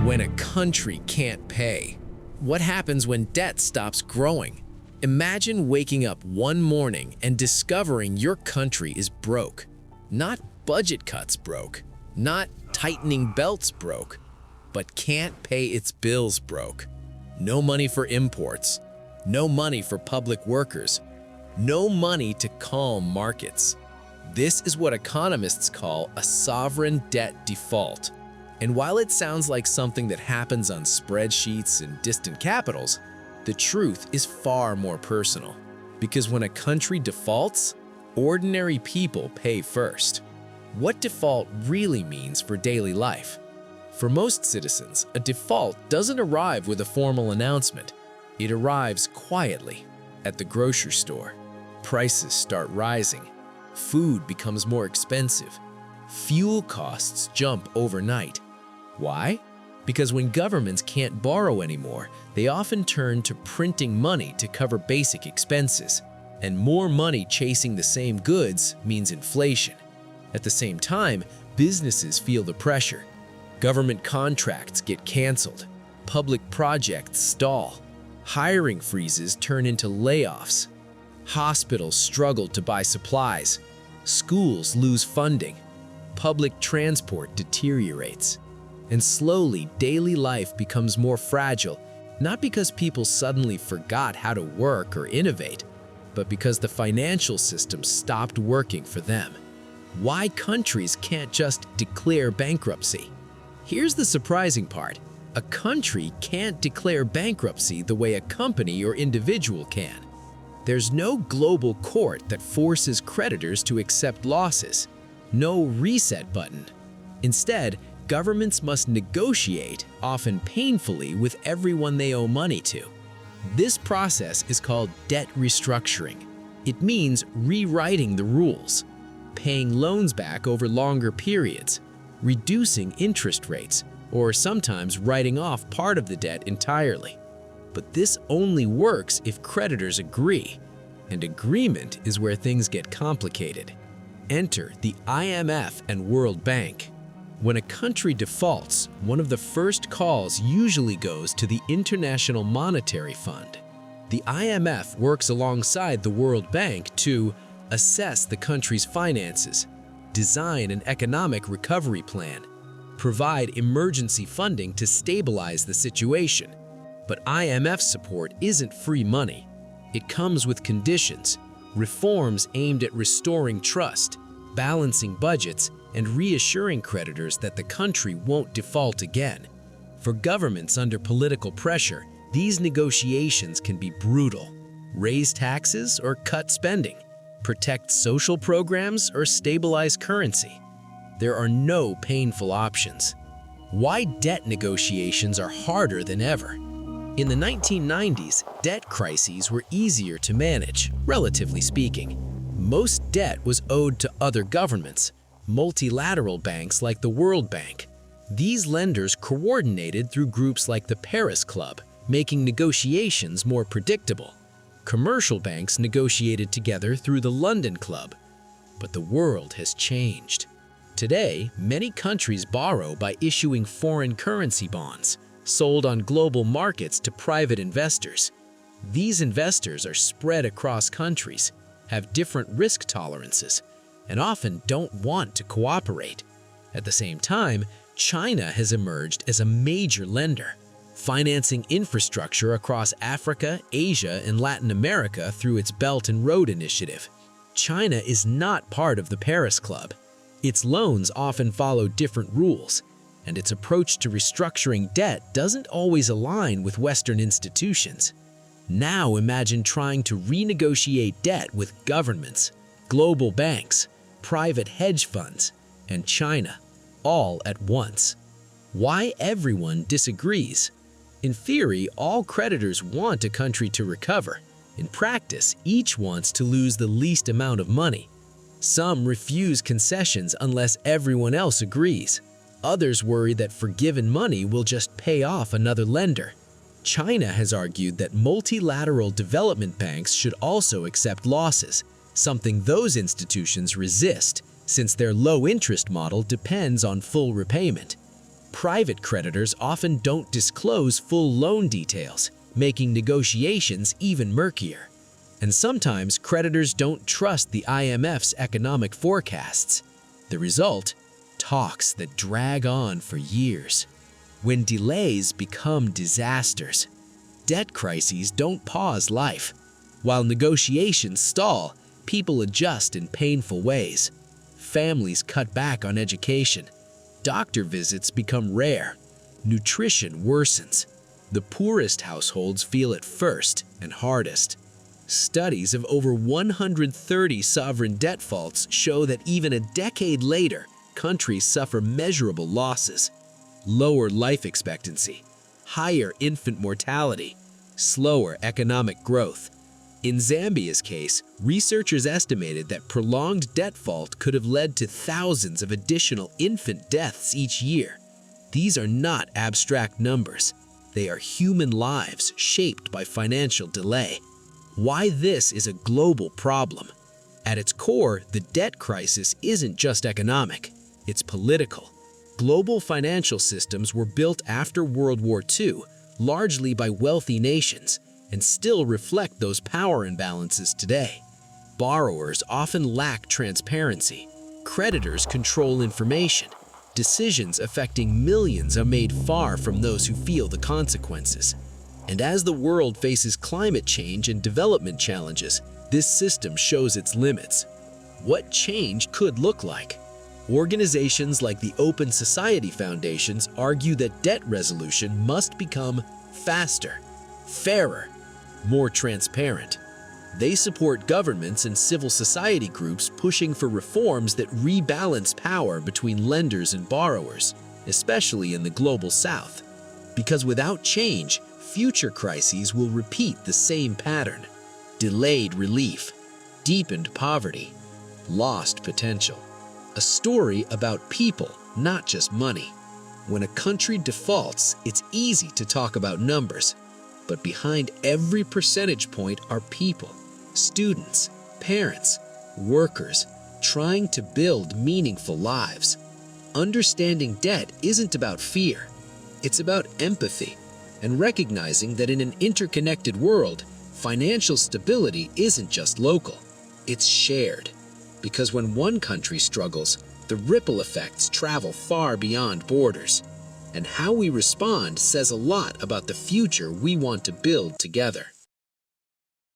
When a country can't pay. What happens when debt stops growing? Imagine waking up one morning and discovering your country is broke. Not budget cuts broke, not tightening belts broke, but can't pay its bills broke. No money for imports, no money for public workers, no money to calm markets. This is what economists call a sovereign debt default. And while it sounds like something that happens on spreadsheets in distant capitals, the truth is far more personal. Because when a country defaults, ordinary people pay first. What default really means for daily life? For most citizens, a default doesn't arrive with a formal announcement. It arrives quietly. At the grocery store, prices start rising. Food becomes more expensive. Fuel costs jump overnight. Why? Because when governments can't borrow anymore, they often turn to printing money to cover basic expenses. And more money chasing the same goods means inflation. At the same time, businesses feel the pressure. Government contracts get canceled. Public projects stall. Hiring freezes turn into layoffs. Hospitals struggle to buy supplies. Schools lose funding. Public transport deteriorates. And slowly, daily life becomes more fragile, not because people suddenly forgot how to work or innovate, but because the financial system stopped working for them. Why countries can't just declare bankruptcy? Here's the surprising part. A country can't declare bankruptcy the way a company or individual can. There's no global court that forces creditors to accept losses. No reset button. Instead, governments must negotiate, often painfully, with everyone they owe money to. This process is called debt restructuring. It means rewriting the rules, paying loans back over longer periods, reducing interest rates, or sometimes writing off part of the debt entirely. But this only works if creditors agree, and agreement is where things get complicated. Enter the IMF and World Bank. When a country defaults, one of the first calls usually goes to the International Monetary Fund. The IMF works alongside the World Bank to assess the country's finances, design an economic recovery plan, provide emergency funding to stabilize the situation. But IMF support isn't free money. It comes with conditions, reforms aimed at restoring trust, balancing budgets, and reassuring creditors that the country won't default again. For governments under political pressure, these negotiations can be brutal. Raise taxes or cut spending, protect social programs or stabilize currency. There are no painful options. Why debt negotiations are harder than ever? In the 1990s, debt crises were easier to manage, relatively speaking. Most debt was owed to other governments, multilateral banks like the World Bank. These lenders coordinated through groups like the Paris Club, making negotiations more predictable. Commercial banks negotiated together through the London Club. But the world has changed. Today, many countries borrow by issuing foreign currency bonds, sold on global markets to private investors. These investors are spread across countries, have different risk tolerances, and often don't want to cooperate. At the same time, China has emerged as a major lender, financing infrastructure across Africa, Asia, and Latin America through its Belt and Road Initiative. China is not part of the Paris Club. Its loans often follow different rules, and its approach to restructuring debt doesn't always align with Western institutions. Now imagine trying to renegotiate debt with governments, global banks, private hedge funds, and China, all at once. Why everyone disagrees? In theory, all creditors want a country to recover. In practice, each wants to lose the least amount of money. Some refuse concessions unless everyone else agrees. Others worry that forgiven money will just pay off another lender. China has argued that multilateral development banks should also accept losses, something those institutions resist since their low-interest model depends on full repayment. Private creditors often don't disclose full loan details, making negotiations even murkier. And sometimes creditors don't trust the IMF's economic forecasts. The result? Talks that drag on for years. When delays become disasters, debt crises don't pause life. While negotiations stall, people adjust in painful ways. Families cut back on education. Doctor visits become rare. Nutrition worsens. The poorest households feel it first and hardest. Studies of over 130 sovereign debt faults show that even a decade later, countries suffer measurable losses. Lower life expectancy, higher infant mortality, slower economic growth. In Zambia's case, researchers estimated that prolonged debt fault could have led to thousands of additional infant deaths each year. These are not abstract numbers. They are human lives shaped by financial delay. Why this is a global problem? At its core, the debt crisis isn't just economic, it's political. Global financial systems were built after World War II, largely by wealthy nations, and still reflect those power imbalances today. Borrowers often lack transparency. Creditors control information. Decisions affecting millions are made far from those who feel the consequences. And as the world faces climate change and development challenges, this system shows its limits. What change could look like? Organizations like the Open Society Foundations argue that debt resolution must become faster, fairer, more transparent. They support governments and civil society groups pushing for reforms that rebalance power between lenders and borrowers, especially in the global South. Because without change, future crises will repeat the same pattern: delayed relief, deepened poverty, lost potential. A story about people, not just money. When a country defaults, it's easy to talk about numbers, but behind every percentage point are people, students, parents, workers, trying to build meaningful lives. Understanding debt isn't about fear, it's about empathy, and recognizing that in an interconnected world, financial stability isn't just local, it's shared. Because when one country struggles, the ripple effects travel far beyond borders. And how we respond says a lot about the future we want to build together.